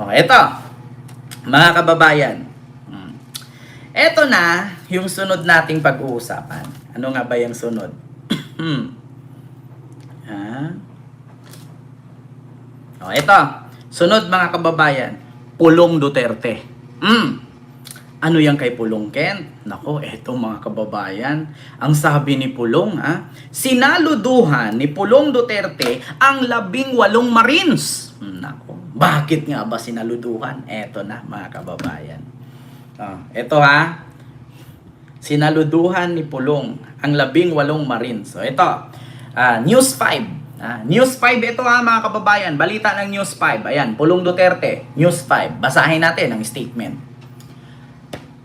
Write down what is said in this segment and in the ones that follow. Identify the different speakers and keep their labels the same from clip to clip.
Speaker 1: O, eto, mga kababayan. Eto na yung sunod nating pag-uusapan. Ano nga ba yung sunod? O, eto. Sunod mga kababayan. Pulong Duterte. Ano yan kay Pulong, Ken? Nako, eto mga kababayan. Ang sabi ni Pulong, sinaluduhan ni Pulong Duterte ang 18 Marines. Nako, bakit nga ba sinaluduhan? Eto na mga kababayan. Eto sinaluduhan ni Pulong ang 18 Marines. So ito, News 5. News 5 ito mga kababayan. Balita ng News 5. Ayan, Pulong Duterte, News 5. Basahin natin ang statement.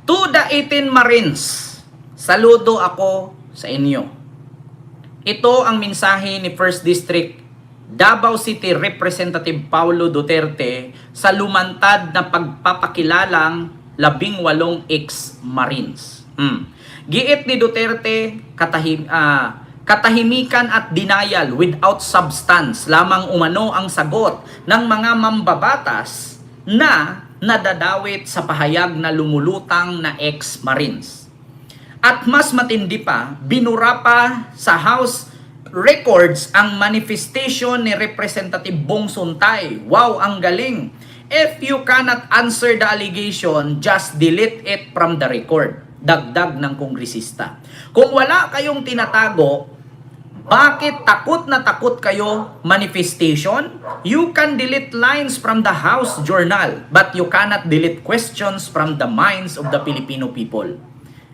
Speaker 1: To the 18 Marines, saludo ako sa inyo. Ito ang mensahe ni 1st District Davao City Representative Paulo Duterte sa lumantad na pagpapakilalang 18 ex-Marines. Giit ni Duterte, katahimikan at denial without substance lamang umano ang sagot ng mga mambabatas na nadadawit sa pahayag na lumulutang na ex-Marines. At mas matindi pa, binura pa sa House Records ang manifestation ni Representative Bong Suntay. Wow, ang galing! If you cannot answer the allegation, just delete it from the record. Dagdag ng kongresista. Kung wala kayong tinatago, bakit takot na takot kayo manifestation? You can delete lines from the House Journal, but you cannot delete questions from the minds of the Filipino people.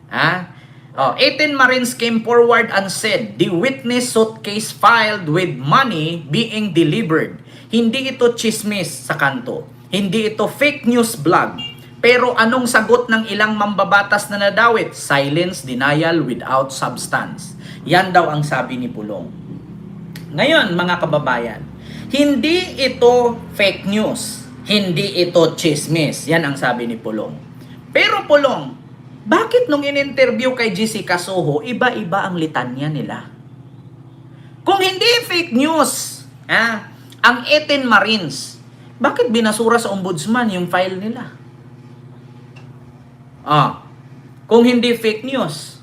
Speaker 1: 18 Marines came forward and said the witness suitcase filed with money being delivered. Hindi ito chismis sa kanto. Hindi ito fake news blog. Pero anong sagot ng ilang mambabatas na nadawit? Silence, denial without substance. Yan daw ang sabi ni Pulong. Ngayon, mga kababayan, hindi ito fake news. Hindi ito chismis. Yan ang sabi ni Pulong. Pero Pulong, bakit nung in-interview kay Jessica Soho, iba-iba ang litanya nila? Kung hindi fake news, ang 18 Marines, bakit binasura sa ombudsman yung file nila? Kung hindi fake news,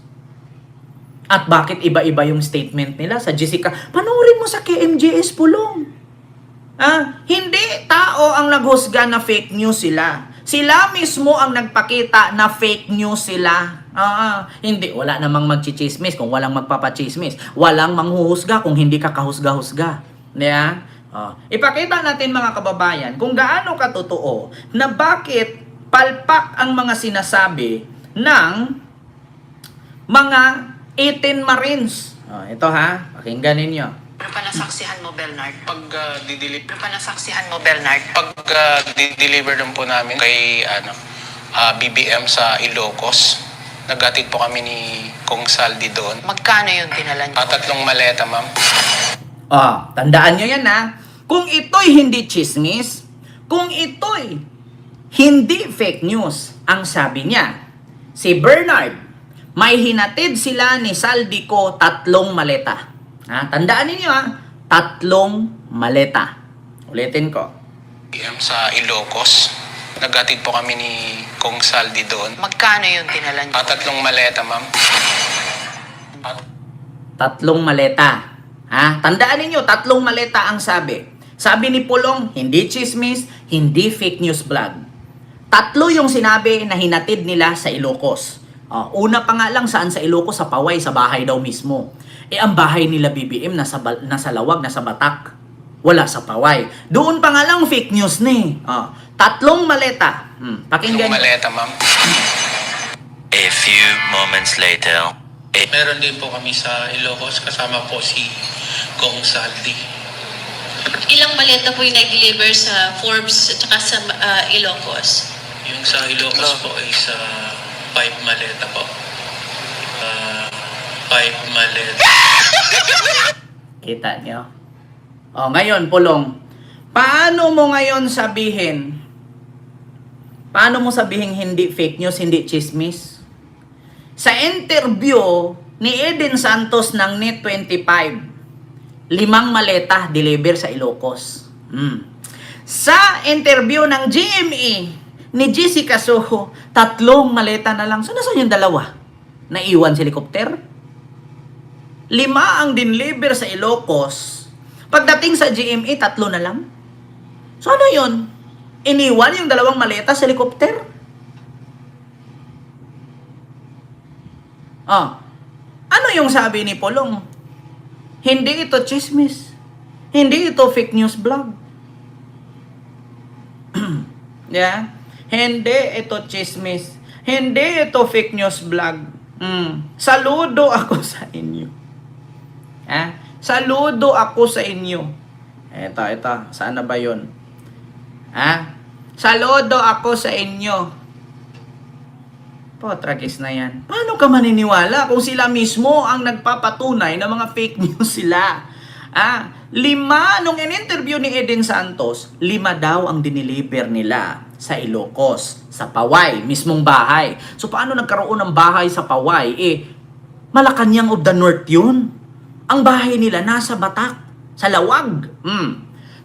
Speaker 1: at bakit iba-iba yung statement nila sa Jessica? Panoorin mo sa KMJS, Pulong. Hindi tao ang naghusga na fake news sila. Sila mismo ang nagpakita na fake news sila. Hindi, wala namang magchichismis kung walang magpapachismis. Walang manghuhusga kung hindi ka kahusga-husga. Ipakita natin mga kababayan kung gaano katotoo na bakit palpak ang mga sinasabi ng mga 18 Marines. Ito pakinggan ninyo.
Speaker 2: Ano pa nasaksihan mo, Bernard?
Speaker 3: Pag-deliver
Speaker 2: Ano pa nasaksihan mo, Bernard?
Speaker 3: deliver lang po namin kay BBM sa Ilocos. Naghatid po kami ni Kong Saldi doon.
Speaker 2: Magkano yung dinala niyo?
Speaker 3: 3 maleta, ma'am.
Speaker 1: Tandaan nyo yan Kung ito'y hindi chismis, kung ito'y hindi fake news, ang sabi niya, si Bernard, may hinatid sila ni Saldi ko 3 maleta. Tandaan ninyo 3 maleta. Ulitin ko.
Speaker 3: BBM sa Ilocos. Naghatid po kami ni Kong Saldi doon.
Speaker 2: Magkano yung dinala niyo?
Speaker 3: 3 maleta, ma'am.
Speaker 1: 3 maleta. Tandaan ninyo, 3 maleta ang sabi. Sabi ni Pulong, hindi chismis, hindi fake news blog. 3 yung sinabi na hinatid nila sa Ilocos. Una pa nga lang saan sa Ilocos? Sa Paway, sa bahay daw mismo. Ang bahay nila BBM nasa Lawag, nasa Batak. Wala sa Paway. Doon pa nga lang fake news ni. 3 maleta. Pakinggan.
Speaker 3: 3 maleta, ma'am.
Speaker 4: A few moments later.
Speaker 3: Meron din po kami sa Ilocos kasama po si Kong Saldi.
Speaker 5: Ilang maleta po yung nag-deliver sa Forbes at saka sa Ilocos?
Speaker 3: Yung sa Ilocos po ay sa 5 maleta po. 5 maleta.
Speaker 1: Kita nyo? Ngayon, Pulong, paano mo sabihin hindi fake news, hindi chismis? Sa interview ni Eden Santos ng Net25, 5 maleta deliver sa Ilocos. Sa interview ng GMA ni Jessica Soho, 3 maleta na lang. So, nasaan yung 2? Naiwan sa helicopter? 5 ang dinliver sa Ilocos. Pagdating sa GMA, 3 na lang. So, ano yun? Iniwan yung 2 maleta sa helicopter? Ano yung sabi ni Polong? Hindi ito chismis. Hindi ito fake news blog. Yeah? Hindi ito chismis. Hindi ito fake news blog. Saludo ako sa inyo. Saludo ako sa inyo. Ito. Saan na ba yun? Saludo ako sa inyo. Tragis na yan. Paano ka maniniwala kung sila mismo ang nagpapatunay na mga fake news sila? 5, nung in-interview ni Eden Santos, 5 daw ang diniliver nila sa Ilocos, sa Paway, mismong bahay. So paano nagkaroon ng bahay sa Paway? Malacanang of the North yun. Ang bahay nila nasa Batak, sa Lawag.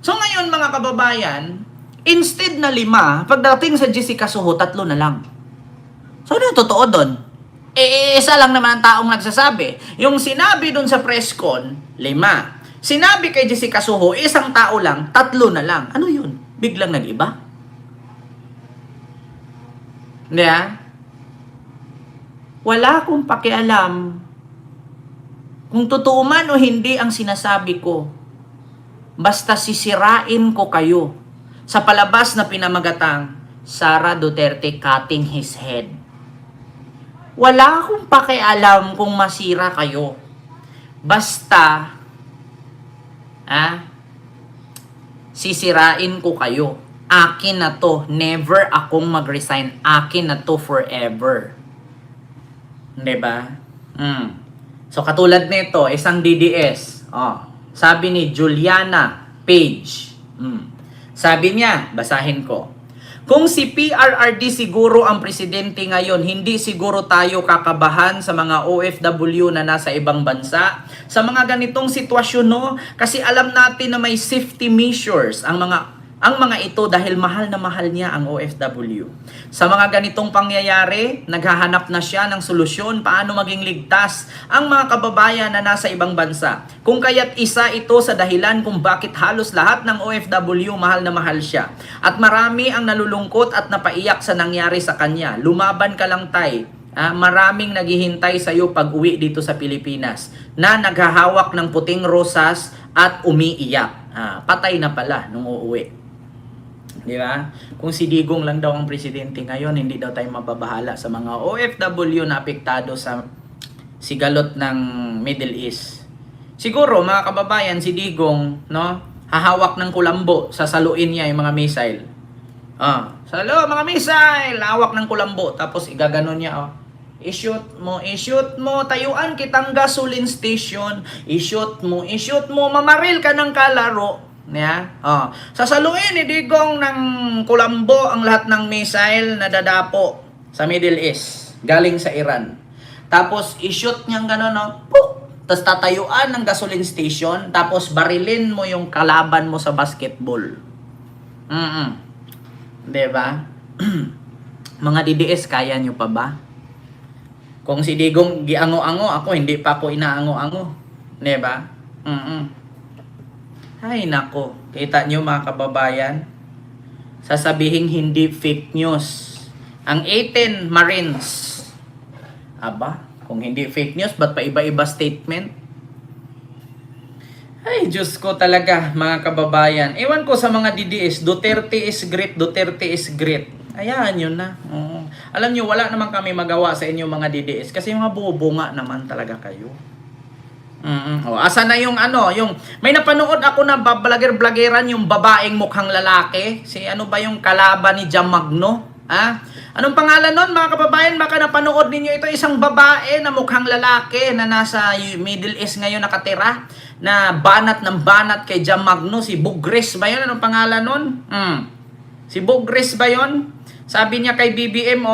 Speaker 1: So ngayon mga kababayan, instead na 5, pagdating sa Jessica Soho, 3 na lang. So ano yung totoo doon? Isa lang naman ang taong nagsasabi. Yung sinabi doon sa press con, 5. Sinabi kay Jessica Soho, isang tao lang, 3 na lang. Ano yun? Biglang nag-iba? Hindi Wala akong pakialam kung totoo man o hindi ang sinasabi ko. Basta sisirain ko kayo sa palabas na pinamagatang Sara Duterte cutting his head. Wala akong pakialam kung masira kayo. Basta sisirain ko kayo. Akin na to. Never akong mag-resign. Akin na to forever. Diba? So, katulad nito, isang DDS. Sabi ni Juliana Page. Sabi niya, basahin ko. Kung si PRRD siguro ang presidente ngayon, hindi siguro tayo kakabahan sa mga OFW na nasa ibang bansa. Sa mga ganitong sitwasyon, no? Kasi alam natin na may safety measures ang mga ito dahil mahal na mahal niya ang OFW. Sa mga ganitong pangyayari, naghahanap na siya ng solusyon paano maging ligtas ang mga kababayan na nasa ibang bansa. Kung kaya't isa ito sa dahilan kung bakit halos lahat ng OFW mahal na mahal siya. At marami ang nalulungkot at napaiyak sa nangyari sa kanya. Lumaban ka lang, tay. Maraming naghihintay sa iyo pag uwi dito sa Pilipinas na naghahawak ng puting rosas at umiiyak. Patay na pala nung uuwi. Di ba? Kung si Digong lang daw ang presidente ngayon, hindi daw tayo mababahala sa mga OFW na apektado sa sigalot ng Middle East. Siguro, mga kababayan, si Digong, no, hahawak ng kulambo, sasaluin niya yung mga missile. Salo, mga missile, hawak ng kulambo, tapos igaganon niya, i-shoot mo, tayuan kitang gasoline station, i-shoot mo, mamaril ka ng kalaro. Sasaluin ni Digong ng kulambo ang lahat ng missile na dadapo sa Middle East galing sa Iran. Tapos i-shoot niyang gano'n, tapos tatayuan ng gasoline station, tapos barilin mo yung kalaban mo sa basketball. Diba? Mga DDS, kaya nyo pa ba? Kung si Digong giango-ango, ako hindi pa ako inaango-ango. Diba? Ay nako, kita nyo mga kababayan, sasabihin hindi fake news ang 18 Marines. Aba, kung hindi fake news, ba't pa iba-iba statement? Ay, Diyos ko talaga mga kababayan. Ewan ko sa mga DDS, Duterte is great, Duterte is great. Ayan, yun na. Alam nyo, wala naman kami magawa sa inyo mga DDS kasi mga bubunga naman talaga kayo. Asa na yung yung may napanood ako na vlogger-vloggeran yung babaeng mukhang lalaki. Si ano ba yung kalaban ni Jamagno? Anong pangalan nun mga kababayan? Baka napanood ninyo ito, isang babae na mukhang lalaki na nasa Middle East ngayon nakatira, na banat ng banat kay Jamagno, si Bugres ba yun? Anong pangalan nun? Si Bugres ba yun? Sabi niya kay BBM,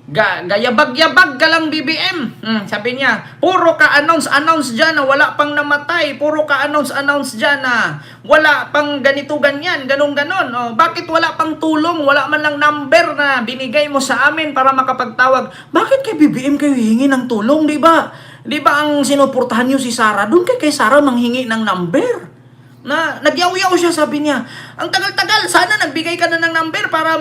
Speaker 1: Gayabag-yabag ka lang, BBM. Sabi niya, puro ka-announce dyan na wala pang namatay. Puro ka-announce dyan na wala pang ganito, ganyan, ganon. Oh, bakit wala pang tulong? Wala man lang number na binigay mo sa amin para makapagtawag. Bakit kay BBM kayo hihingi ng tulong, di ba? Di ba ang sinuportahan niyo si Sara? Doon kay Sara manghingi ng number. Na nagyaw-yaw siya, sabi niya. Ang tagal-tagal, sana nagbigay ka na ng number para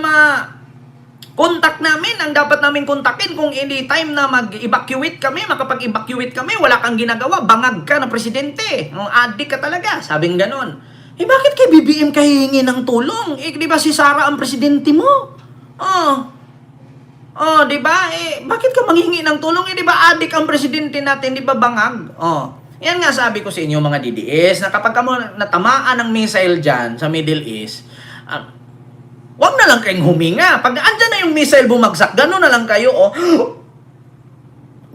Speaker 1: contact namin, ang dapat namin kontakin kung anytime na mag-evacuate kami, makapag-evacuate kami, wala kang ginagawa, bangag ka na presidente. Adik ka talaga, sabing ganon. Bakit kay BBM ka hihingi ng tulong? Di ba si Sara ang presidente mo? Di ba? Bakit ka manghingi ng tulong? Di ba adik ang presidente natin, di ba bangag? Yan nga sabi ko sa inyo mga DDS, na kapag ka mo natamaan ng missile dyan sa Middle East, wag na lang kayong huminga. Pag andyan na yung missile bumagsak, gano'n na lang kayo,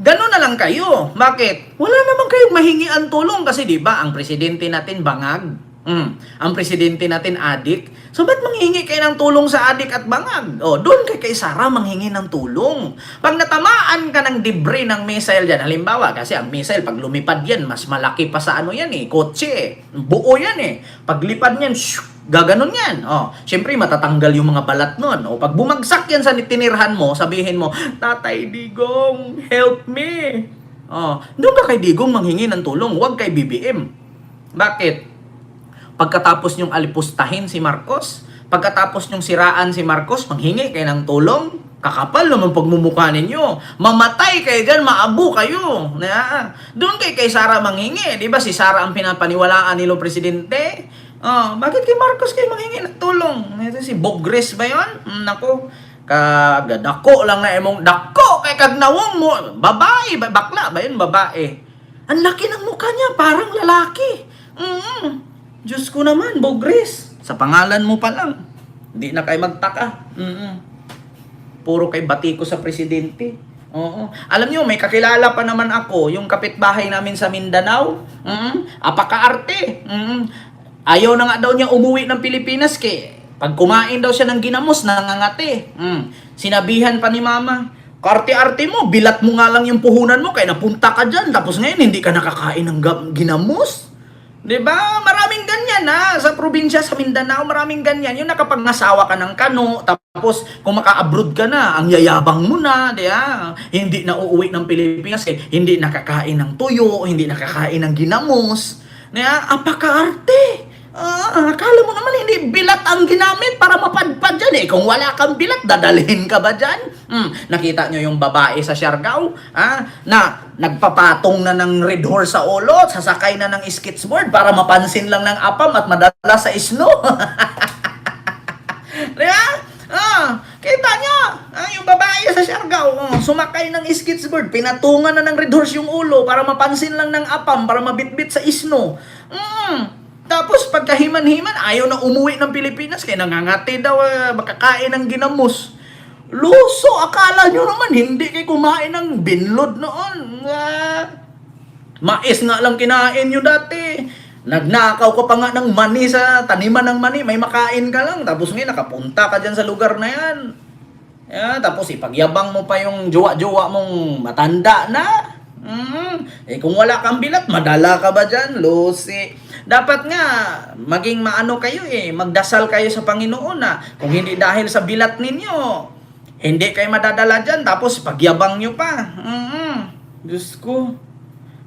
Speaker 1: Gano'n na lang kayo. Bakit? Wala naman kayong mahingian tulong kasi 'di ba, ang presidente natin bangag. Ang presidente natin adik. So ba't manghingi kayo ng tulong sa adik at bangag? Doon kay Sara manghingi ng tulong. Pag natamaan ka ng debris ng missile dyan, halimbawa, kasi ang missile, pag lumipad yan, mas malaki pa sa kotse. Buo yan Pag lipad niyan, gaganon yan. Siyempre, matatanggal yung mga balat nun. Pag bumagsak yan sa tinirhan mo, sabihin mo, Tatay Digong, help me. Doon ka kay Digong manghingi ng tulong, huwag kay BBM. Bakit? Pagkatapos nyong alipustahin si Marcos, pagkatapos nyong siraan si Marcos, manghingi kayo ng tulong, kakapal naman pagmumukha ninyo. Mamatay kayo dyan, maabo kayo. Doon kay Sara manghingi. Di ba si Sara ang pinapaniwalaan nilo presidente? Bakit kay Marcos kayo manghingi ng tulong? Ito si Bob Grace ba yun? Nako, dako lang na emong, dako kay kagnawong mo. Babae, bakla ba yun? Babae. Ang laki ng mukha niya, parang lalaki. Diyos ko naman, Bogres. Sa pangalan mo pa lang. Hindi na kayo magtaka. Puro kay batiko sa presidente. Alam nyo, may kakilala pa naman ako, yung kapitbahay namin sa Mindanao. Apaka-arte. Ayaw na nga daw niya umuwi ng Pilipinas pag kumain daw siya ng ginamos, nangangati. Sinabihan pa ni mama, karte-arte mo, bilat mo nga lang yung puhunan mo, kaya napunta ka dyan, tapos ngayon hindi ka nakakain ng ginamos. Diba? Maraming ganyan sa probinsya, sa Mindanao, maraming ganyan. Yung nakapag-asawa ka ng kano, tapos kung maka-abroad ka na, ang yayabang mo na, diba? Hindi na uuwi ng Pilipinas, hindi nakakain ng tuyo, hindi nakakain ng ginamos. Diba? Apaka-arte. Akala mo naman hindi bilat ang ginamit para mapadpad dyan Kung wala kang bilat, dadalhin ka ba dyan? Nakita nyo yung babae sa Siargao? Na nagpapatong na ng red horse sa ulo, sasakay na ng skateboard para mapansin lang ng apam at madala sa snow. Diba? Kita nyo, yung babae sa Siargao, sumakay ng skateboard, pinatungan na ng red horse yung ulo para mapansin lang ng apam, para mabitbit sa snow. Tapos pagkahiman-himan, ayaw na umuwi ng Pilipinas kaya nangangati daw makakain ng ginamos. Luso, akala nyo naman hindi kayo kumain ng binlod noon. Mais nga lang kinain nyo dati. Nagnakaw ka pa nga ng mani sa taniman ng mani, may makain ka lang. Tapos ngayon nakapunta ka dyan sa lugar na yan. Tapos ipagyabang mo pa yung jowa-jowa mong matanda na. Kung wala kang bilat, madala ka ba dyan? Lusi. Dapat nga, maging maano kayo magdasal kayo sa Panginoon na kung hindi dahil sa bilat ninyo, hindi kayo madadala dyan, tapos pagyabang nyo pa. Diyos ko.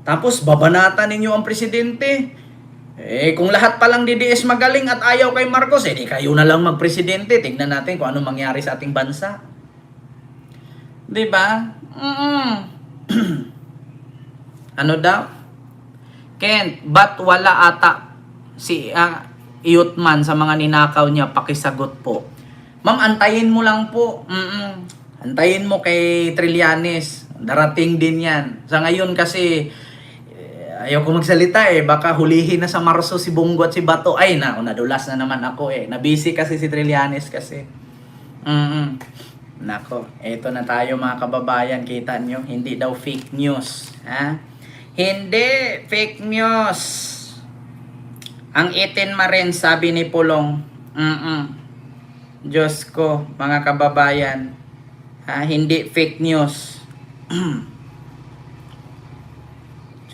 Speaker 1: Tapos babanatan ninyo ang presidente. Kung lahat palang DDS magaling at ayaw kay Marcos, di kayo na lang magpresidente. Tingnan natin kung ano mangyari sa ating bansa. Diba? Ano daw? Kent, ba't wala ata si Iyutman sa mga ninakaw niya? Pakisagot po. Ma'am, antayin mo lang po. Antayin mo kay Trillanes. Darating din yan. Sa ngayon kasi, ayaw ko magsalita Baka hulihin na sa Marso si Bongo at si Bato. Ay, nadulas na naman ako Nabisi kasi si Trillanes kasi. Nako, eto na tayo mga kababayan. Kita nyo, hindi daw fake news. Hindi, fake news. Ang itin marin, sabi ni Pulong. Diyos ko, mga kababayan. Hindi fake news.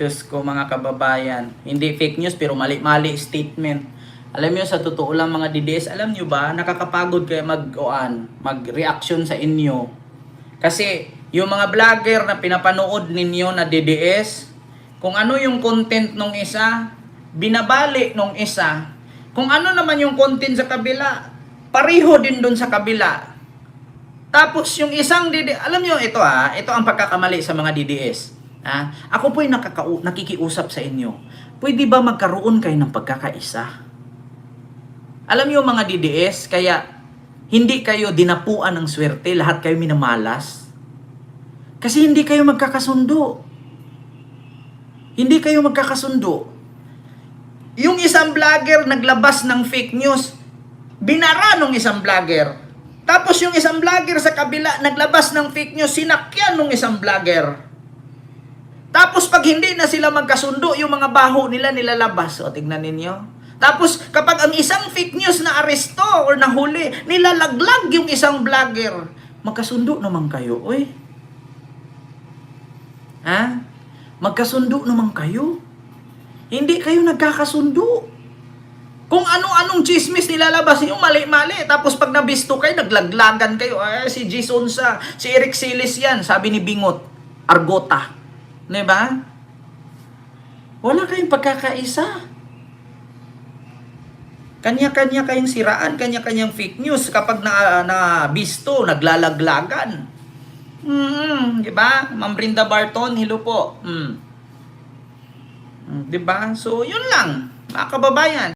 Speaker 1: Diyos ko mga kababayan, hindi fake news pero mali-mali statement. Alam niyo sa totoo lang mga DDS, alam niyo ba, nakakapagod kayo mag-reaction sa inyo. Kasi yung mga vlogger na pinapanood ninyo na DDS, kung ano yung content nung isa, binabali nung isa. Kung ano naman yung content sa kabila, pareho din dun sa kabila. Tapos yung isang DDS, alam niyo ito ito ang pagkakamali sa mga DDS. Ako po'y nakikiusap sa inyo. Pwede ba magkaroon kayo ng pagkakaisa? Alam niyo mga DDS, kaya hindi kayo dinapuan ng swerte, lahat kayo minamalas. Kasi hindi kayo magkakasundo. Hindi kayo magkakasundo. Yung isang vlogger naglabas ng fake news, binara nung isang vlogger. Tapos yung isang vlogger sa kabila naglabas ng fake news, sinakyan nung isang vlogger. Tapos pag hindi na sila magkasundo, yung mga baho nila nilalabas. O tignan ninyo. Tapos kapag ang isang fake news na aresto or nahuli, nilalaglag yung isang vlogger. Magkasundo naman kayo, oy. Magkasundo naman kayo. Hindi kayo nagkakasundo. Kung ano-anong chismis nilalabas yung mali-mali. Tapos pag nabisto kayo, naglaglagan kayo. Si Jason si Eric Silis yan, sabi ni Bingot, Argota. Diba? Wala kayong pagkakaisa. Kanya-kanya kayong siraan, kanya-kanyang fake news. Kapag nabisto, naglalaglagan. Diba? Ma'am Brinda Barton, hello po. Diba? So, yun lang. Mga kababayan.